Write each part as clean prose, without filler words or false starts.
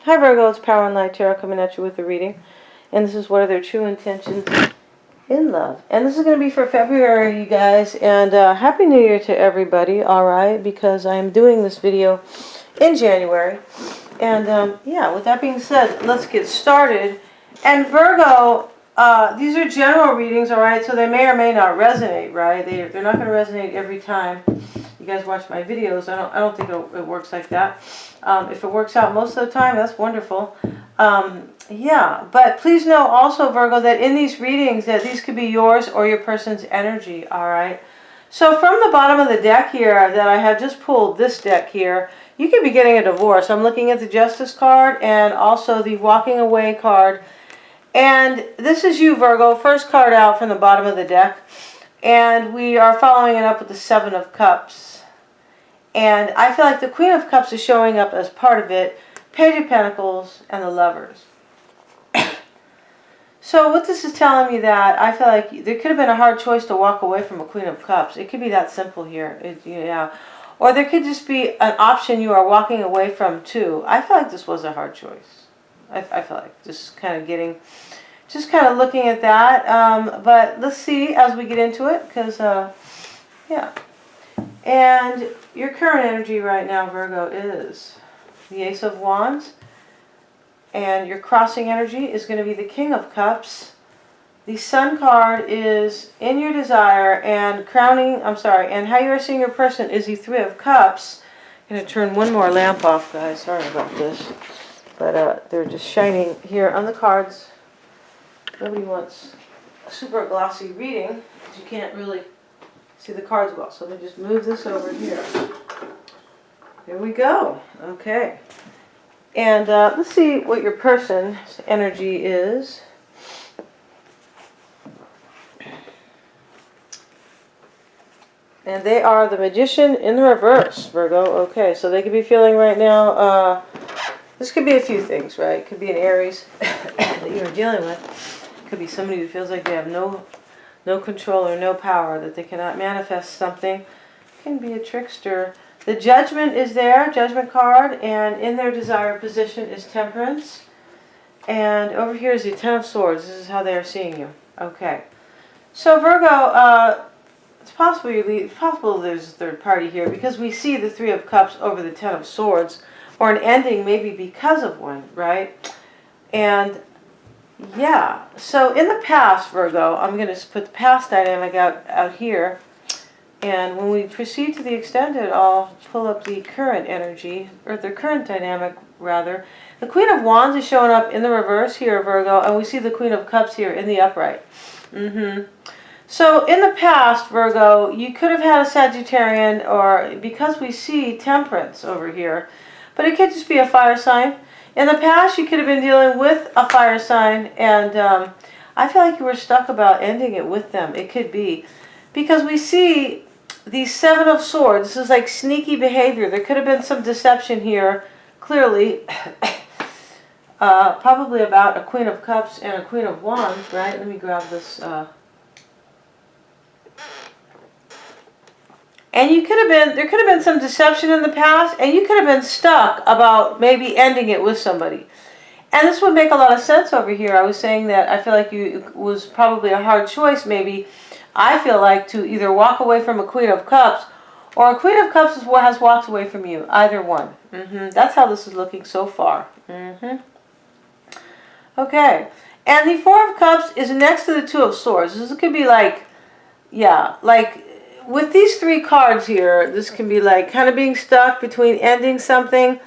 Hi Virgo, it's Power and Light Tarot coming at you with a reading. And this is what are their true intentions in love. And this is going to be for February, you guys. And Happy New Year to everybody, alright? Because I'm doing this video in January. And yeah, with that being said, let's get started. And Virgo, these are general readings, alright? So they may or may not resonate, right? They're not going to resonate every time you guys watch my videos. I don't think it works like that. If it works out most of the time, that's wonderful. Yeah, but please know also, Virgo, that in these readings, that these could be yours or your person's energy, all right? So from the bottom of the deck here that I have just pulled, this deck here, you could be getting a divorce. I'm looking at the Justice card and also the Walking Away card. And this is you, Virgo, first card out from the bottom of the deck. And we are following it up with the Seven of Cups. And I feel like the Queen of Cups is showing up as part of it, Page of Pentacles, and the Lovers. So what this is telling me that I feel like there could have been a hard choice to walk away from a Queen of Cups. It could be that simple here. Yeah. Or there could just be an option you are walking away from too. I feel like this was a hard choice. I feel like just kind of looking at that. But let's see as we get into it, because yeah. And your current energy right now, Virgo, is the Ace of Wands. And your crossing energy is going to be the King of Cups. The Sun card is in your desire, and and how you are seeing your person is the Three of Cups. I'm going to turn one more lamp off, guys. Sorry about this. But they're just shining here on the cards. Nobody wants a super glossy reading, because you can't really see the cards well. So let me just move this over here. There we go. Okay. And let's see what your person's energy is. And they are the Magician in the reverse, Virgo. Okay, so they could be feeling right now, this could be a few things, right? It could be an Aries that you're dealing with. It could be somebody who feels like they have no control or no power, that they cannot manifest something. It can be a trickster. The Judgment is there, Judgment card, and in their desired position is Temperance. And over here is the Ten of Swords. This is how they are seeing you. Okay. So Virgo, it's possible there's a third party here, because we see the Three of Cups over the Ten of Swords, or an ending maybe because of one, right? And yeah, so in the past, Virgo, I'm going to put the past dynamic out here. And when we proceed to the extended, I'll pull up the current energy, or the current dynamic, rather. The Queen of Wands is showing up in the reverse here, Virgo, and we see the Queen of Cups here in the upright. So in the past, Virgo, you could have had a Sagittarian, or because we see Temperance over here, but it could just be a fire sign. In the past, you could have been dealing with a fire sign, and I feel like you were stuck about ending it with them. It could be. Because we see the Seven of Swords. This is like sneaky behavior. There could have been some deception here, clearly. Probably about a Queen of Cups and a Queen of Wands, right? Let me grab this. And there could have been some deception in the past, and you could have been stuck about maybe ending it with somebody. And this would make a lot of sense over here. I was saying that I feel like it was probably a hard choice, maybe. I feel like to either walk away from a Queen of Cups, or a Queen of Cups is what has walked away from you. Either one. That's how this is looking so far. Okay. And the Four of Cups is next to the Two of Swords. This could be like, yeah, like with these three cards here, this can be like kind of being stuck between ending something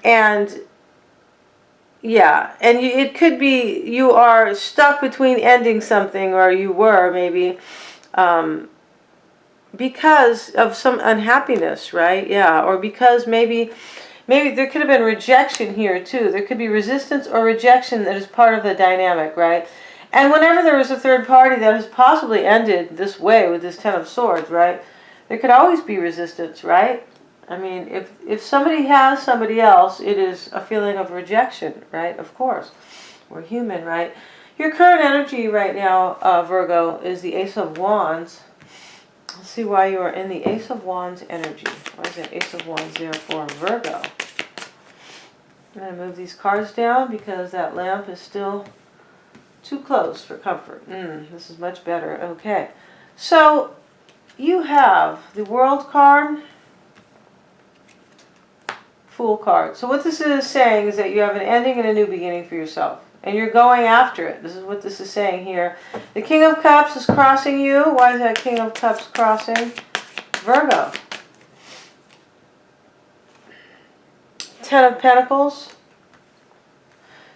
and, yeah, and it could be you are stuck between ending something, or you were maybe, because of some unhappiness, right? Yeah, or because maybe there could have been rejection here too. There could be resistance or rejection that is part of the dynamic, right? And whenever there is a third party that has possibly ended this way with this Ten of Swords, right? There could always be resistance, right? I mean, if somebody has somebody else, it is a feeling of rejection, right? Of course. We're human, right? Your current energy right now, Virgo, is the Ace of Wands. Let's see why you are in the Ace of Wands energy. Why is that Ace of Wands there for Virgo? I'm going to move these cards down because that lamp is still too close for comfort. This is much better. Okay. So you have the World card, Fool card. So what this is saying is that you have an ending and a new beginning for yourself. And you're going after it. This is what this is saying here. The King of Cups is crossing you. Why is that King of Cups crossing? Virgo. Ten of Pentacles.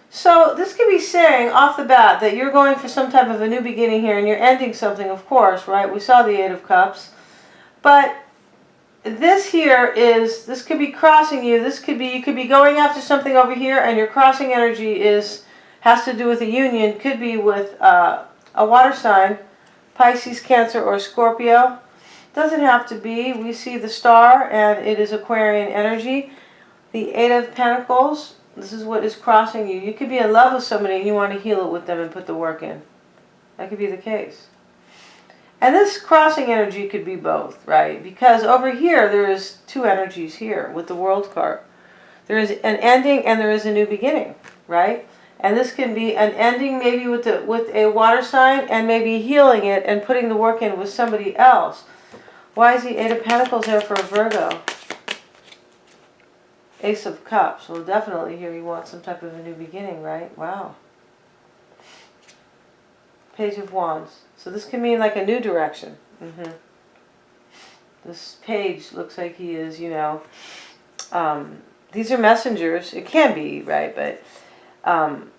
So this could be saying off the bat that you're going for some type of a new beginning here, and you're ending something, of course, right? We saw the Eight of Cups. But this here is, this could be crossing you. This could be, you could be going after something over here, and your crossing energy has to do with a union. Could be with a water sign, Pisces, Cancer, or Scorpio. Doesn't have to be. We see the star, and it is Aquarian energy. The Eight of Pentacles. This is what is crossing you. You could be in love with somebody and you want to heal it with them and put the work in. That could be the case. And this crossing energy could be both, right? Because over here there is two energies here with the World card. There is an ending and there is a new beginning, right? And this can be an ending maybe with a water sign, and maybe healing it and putting the work in with somebody else. Why is the Eight of Pentacles there for a Virgo? Ace of Cups. Well, definitely here you want some type of a new beginning, right? Wow. Page of Wands. So this can mean like a new direction. This page looks like he is, you know, these are messengers. It can be, right? But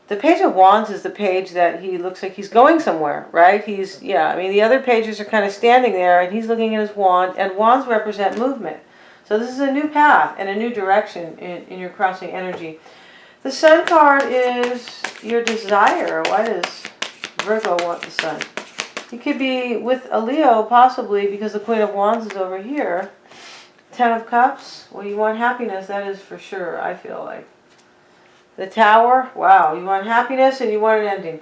the Page of Wands is the page that he looks like he's going somewhere, right? He's, yeah, I mean, the other pages are kind of standing there, and he's looking at his wand, and wands represent movement. So this is a new path and a new direction in your crossing energy. The Sun card is your desire. Why does Virgo want the Sun? You could be with a Leo, possibly, because the Queen of Wands is over here. Ten of Cups. Well, you want happiness, that is for sure, I feel like. The Tower. Wow, you want happiness and you want an ending.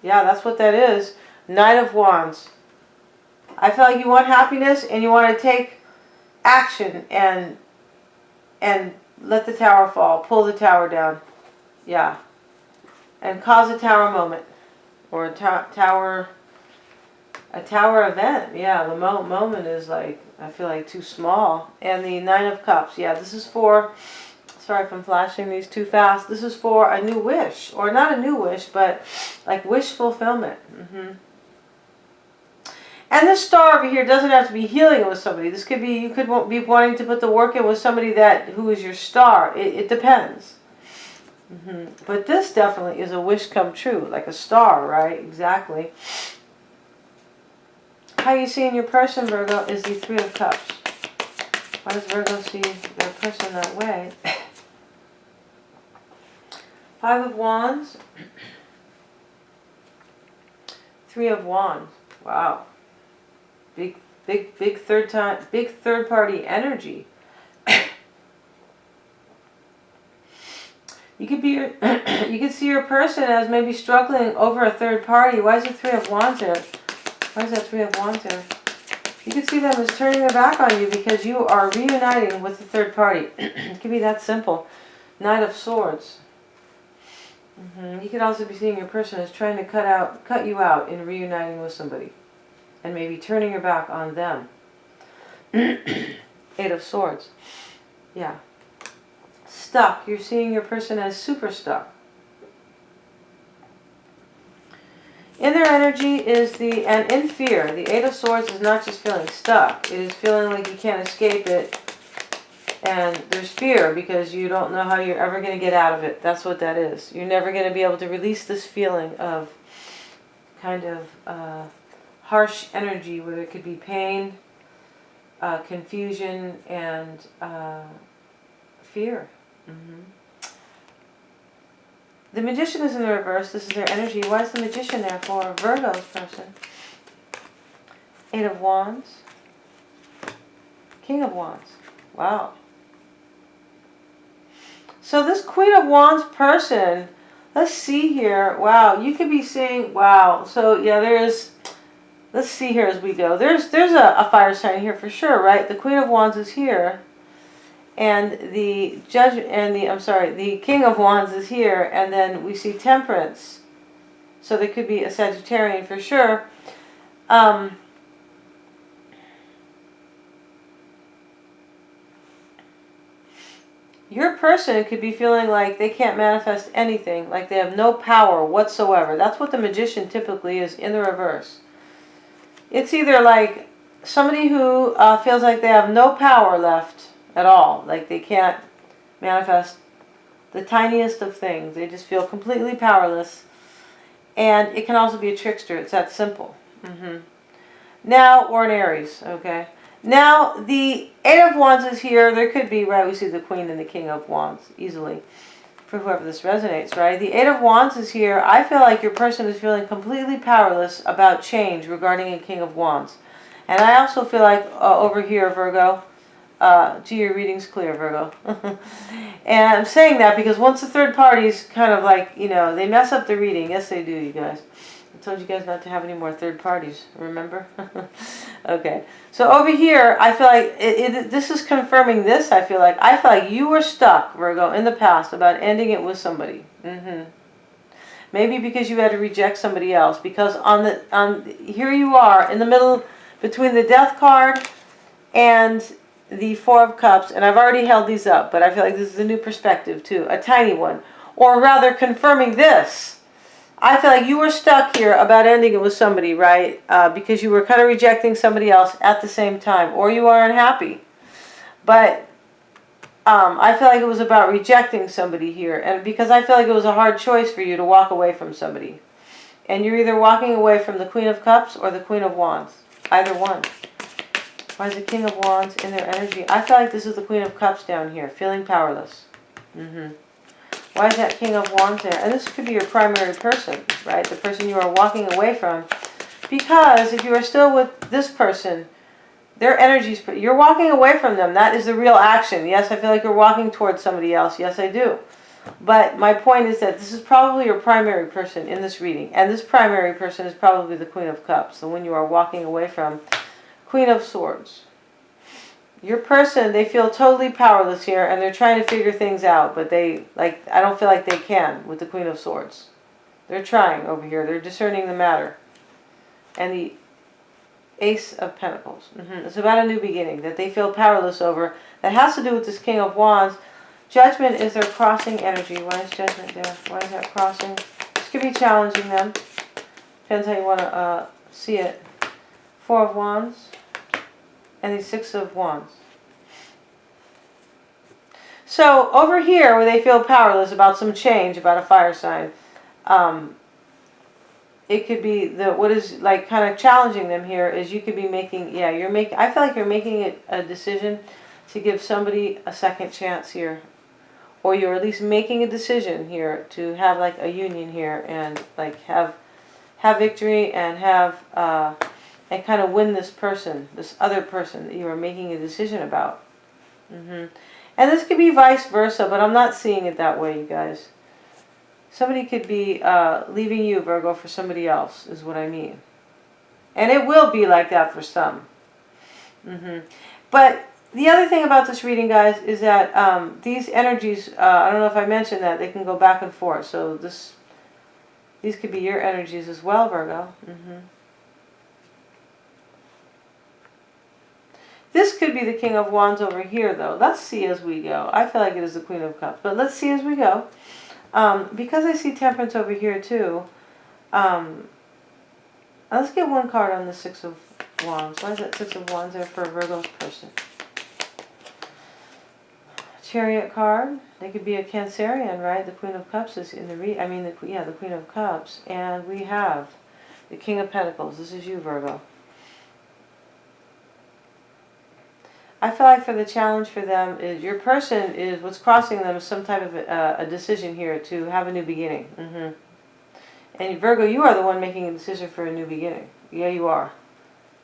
Yeah, that's what that is. Knight of Wands. I feel like you want happiness and you want to take action and let the tower fall, pull the tower down, yeah, and cause a tower moment or a tower event. Yeah, the moment is like, I feel like too small. And the Nine of Cups, yeah, this is for, sorry if I'm flashing these too fast, this is for a new wish, or not a new wish, but like wish fulfillment. And this star over here doesn't have to be healing it with somebody. This could be, you could be wanting to put the work in with somebody who is your star. It depends. But this definitely is a wish come true, like a star, right? Exactly. How you seeing your person, Virgo, is the Three of Cups. Why does Virgo see their person that way? Five of Wands. Three of Wands. Wow. Big third party energy. You could be you could see your person as maybe struggling over a third party. Why is the Three of Wands there? Why is that Three of Wands there? You could see them as turning their back on you because you are reuniting with the third party. It could be that simple. Knight of Swords. You could also be seeing your person as trying to cut you out in reuniting with somebody. And maybe turning your back on them. Eight of Swords. Yeah. Stuck. You're seeing your person as super stuck. In their energy is and in fear. The Eight of Swords is not just feeling stuck. It is feeling like you can't escape it. And there's fear because you don't know how you're ever going to get out of it. That's what that is. You're never going to be able to release this feeling of kind of harsh energy where there could be pain, confusion, and fear. The Magician is in the reverse. This is their energy. Why is the Magician there for Virgo's person? Eight of Wands. King of Wands. Wow. So this Queen of Wands person, let's see here. Wow, you could be seeing, wow. So yeah, let's see here as we go. There's a fire sign here for sure, right? The Queen of Wands is here. And the judge and the King of Wands is here, and then we see Temperance. So there could be a Sagittarian for sure. Your person could be feeling like they can't manifest anything, like they have no power whatsoever. That's what the Magician typically is in the reverse. It's either like somebody who feels like they have no power left at all, like they can't manifest the tiniest of things. They just feel completely powerless. And it can also be a trickster. It's that simple. Now, or an Aries, okay? Now, the Eight of Wands is here. There could be, right, we see the Queen and the King of Wands easily for whoever this resonates, right? The Eight of Wands is here. I feel like your person is feeling completely powerless about change regarding a King of Wands. And I also feel like over here, Virgo, gee, your reading's clear, Virgo. And I'm saying that because once the third party's kind of like, you know, they mess up the reading. Yes, they do, you guys. I told you guys not to have any more third parties, remember? Okay. So over here, I feel like this is confirming this, I feel like you were stuck, Virgo, in the past about ending it with somebody. Maybe because you had to reject somebody else. Because here you are in the middle between the Death card and the Four of Cups, and I've already held these up, but I feel like this is a new perspective too, a tiny one. Or rather confirming this. I feel like you were stuck here about ending it with somebody, right? Because you were kind of rejecting somebody else at the same time, or you are unhappy. But I feel like it was about rejecting somebody here, and because I feel like it was a hard choice for you to walk away from somebody. And you're either walking away from the Queen of Cups or the Queen of Wands. Either one. Why is the King of Wands in their energy? I feel like this is the Queen of Cups down here, feeling powerless. Why is that King of Wands there? And this could be your primary person, right? The person you are walking away from. Because if you are still with this person, their energies, you're walking away from them. That is the real action. Yes, I feel like you're walking towards somebody else. Yes, I do. But my point is that this is probably your primary person in this reading. And this primary person is probably the Queen of Cups, the one you are walking away from. Queen of Swords. Your person, they feel totally powerless here, and they're trying to figure things out, but I don't feel like they can with the Queen of Swords. They're trying over here. They're discerning the matter. And the Ace of Pentacles. It's about a new beginning that they feel powerless over. That has to do with this King of Wands. Judgment is their crossing energy. Why is Judgment there? Why is that crossing? This could be challenging them. Depends how you want to see it. Four of Wands. And the Six of Wands. So over here, where they feel powerless about some change, about a fire sign, it could be what is like kind of challenging them here is you could be making, I feel like you're making a decision to give somebody a second chance here, or you're at least making a decision here to have like a union here and like have victory and have and kind of win this person, this other person that you are making a decision about. And this could be vice versa, but I'm not seeing it that way, you guys. Somebody could be leaving you, Virgo, for somebody else, is what I mean. And it will be like that for some. But the other thing about this reading, guys, is that these energies, I don't know if I mentioned that, they can go back and forth. So these could be your energies as well, Virgo. This could be the King of Wands over here, though. Let's see as we go. I feel like it is the Queen of Cups, but let's see as we go. Because I see Temperance over here, too. Let's get one card on the Six of Wands. Why is that Six of Wands there for a Virgo's person? Chariot card. They could be a Cancerian, right? The Queen of Cups is in the the Queen of Cups. And we have the King of Pentacles. This is you, Virgo. I feel like for the challenge for them is your person is what's crossing them is some type of a decision here to have a new beginning. And Virgo, you are the one making a decision for a new beginning. Yeah, you are.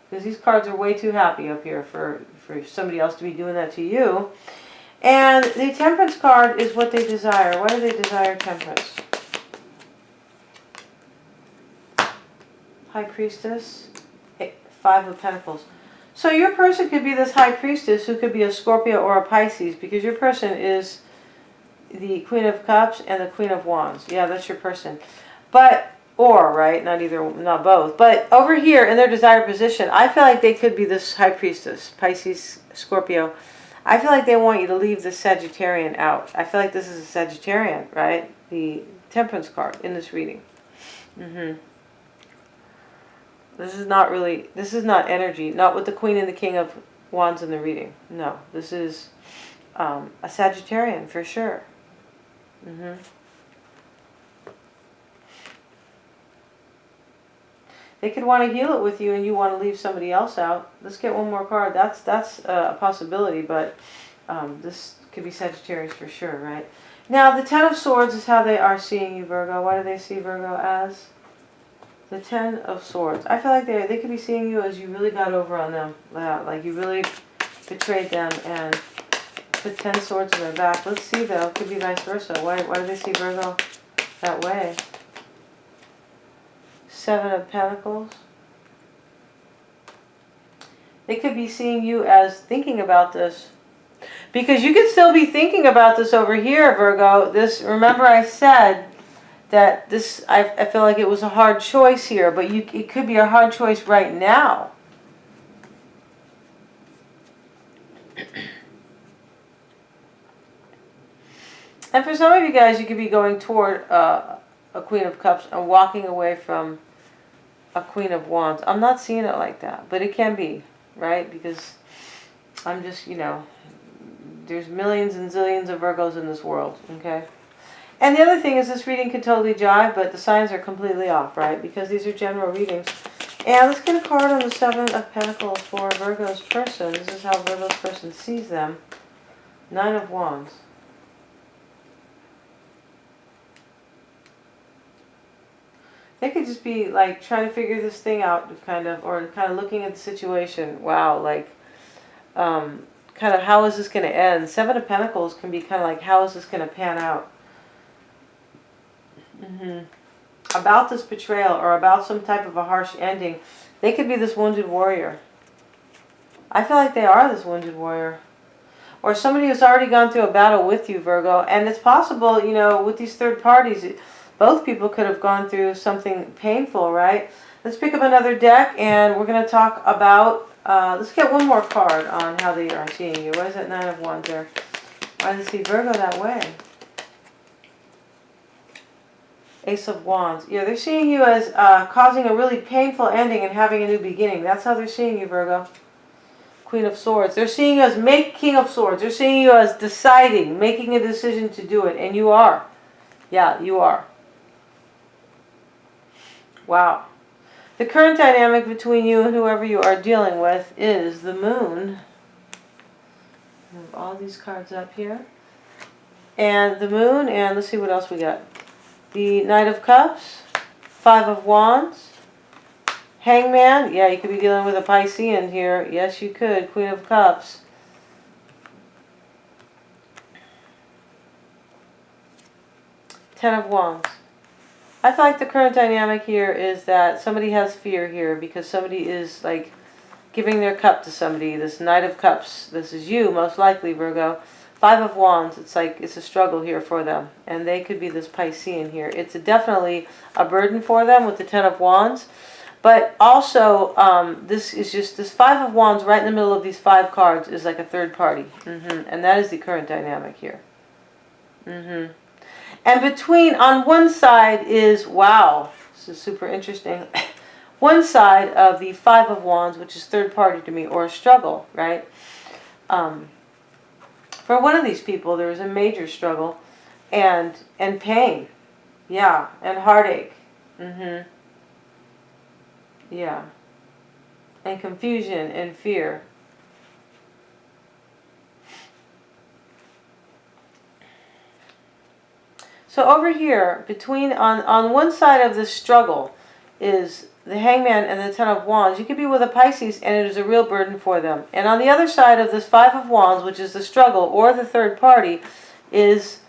Because these cards are way too happy up here for somebody else to be doing that to you. And the Temperance card is what they desire. Why do they desire Temperance? High Priestess, Five of Pentacles. So your person could be this high priestess who could be a Scorpio or a Pisces, because your person is the Queen of Cups and the Queen of Wands. Yeah, that's your person. But, or, right? Not either, not both. But over here in their desired position, I feel like they could be this high priestess, Pisces, Scorpio. I feel like they want you to leave the Sagittarian out. I feel like this is a Sagittarian, right? The Temperance card in this reading. This is not really, this is not energy. Not with the Queen and the King of Wands in the reading. No, this is a Sagittarian for sure. They could want to heal it with you and you want to leave somebody else out. Let's get one more card. That's a possibility, but this could be Sagittarius for sure, right? Now, the Ten of Swords is how they are seeing you, Virgo. What do they see Virgo as? The Ten of Swords. I feel like they could be seeing you as you really got over on them. Like you really betrayed them and put 10 swords in their back. Let's see, though. It could be vice versa. Why do they see Virgo that way? Seven of Pentacles. They could be seeing you as thinking about this. Because you could still be thinking about this over here, Virgo. This, remember I said that this, I feel like it was a hard choice here, but it could be a hard choice right now. And for some of you guys, you could be going toward a Queen of Cups and walking away from a Queen of Wands. I'm not seeing it like that, but it can be, right? Because I'm just, you know, there's millions and zillions of Virgos in this world, okay? And the other thing is this reading could totally jive, but the signs are completely off, right? Because these are general readings. And let's get a card on the Seven of Pentacles for Virgo's person. This is how Virgo's person sees them. Nine of Wands. They could just be like trying to figure this thing out, kind of, or kind of looking at the situation. Wow, like, kind of how is this going to end? Seven of Pentacles can be kind of like, how is this going to pan out? About this betrayal or about some type of a harsh ending. They could be this wounded warrior. I feel like they are this wounded warrior. Or somebody who's already gone through a battle with you, Virgo. And it's possible, you know, with these third parties, both people could have gone through something painful, right? Let's pick up another deck and we're going to talk about, let's get one more card on how they are seeing you. Why is that Nine of Wands there? Why do they see Virgo that way? Ace of Wands. Yeah, they're seeing you as causing a really painful ending and having a new beginning. That's how they're seeing you, Virgo. Queen of Swords. They're seeing you as King of Swords. They're seeing you as deciding, making a decision to do it. And you are. Yeah, you are. Wow. The current dynamic between you and whoever you are dealing with is the Moon. Move all these cards up here. And the Moon, and let's see what else we got. The Knight of Cups, Five of Wands, Hangman. Yeah, you could be dealing with a Piscean here. Yes, you could. Queen of Cups. Ten of Wands. I feel like the current dynamic here is that somebody has fear here because somebody is like giving their cup to somebody. This Knight of Cups. This is you, most likely, Virgo. Five of Wands, it's like it's a struggle here for them. And they could be this Piscean here. It's definitely a burden for them with the Ten of Wands. But also, this is just, this Five of Wands right in the middle of these five cards is like a third party. And that is the current dynamic here. And between, on one side is, wow, this is super interesting. One side of the Five of Wands, which is third party to me, or a struggle, right? For one of these people, there is a major struggle and pain. Yeah, and heartache. Yeah. And confusion and fear. So over here, between, on one side of this struggle is the Hangman and the Ten of Wands. You could be with a Pisces and it is a real burden for them. And on the other side of this Five of Wands, which is the struggle or the third party, is,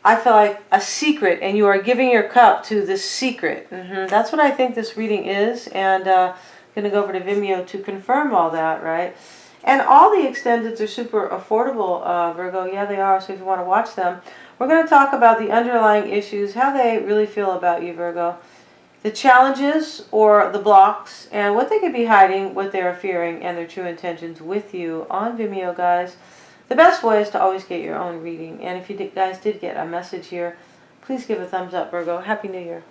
I feel like, a secret, and you are giving your cup to this secret. That's what I think this reading is. And Going to go over to Vimeo to confirm all that, right? And all the extendeds are super affordable, Virgo. Yeah, they are. So if you want to watch them, we're going to talk about the underlying issues, how they really feel about you, Virgo, the challenges or the blocks, and what they could be hiding, what they're fearing, and their true intentions with you on Vimeo, guys. The best way is to always get your own reading. And if you guys did get a message here, please give a thumbs up, Virgo. Happy New Year.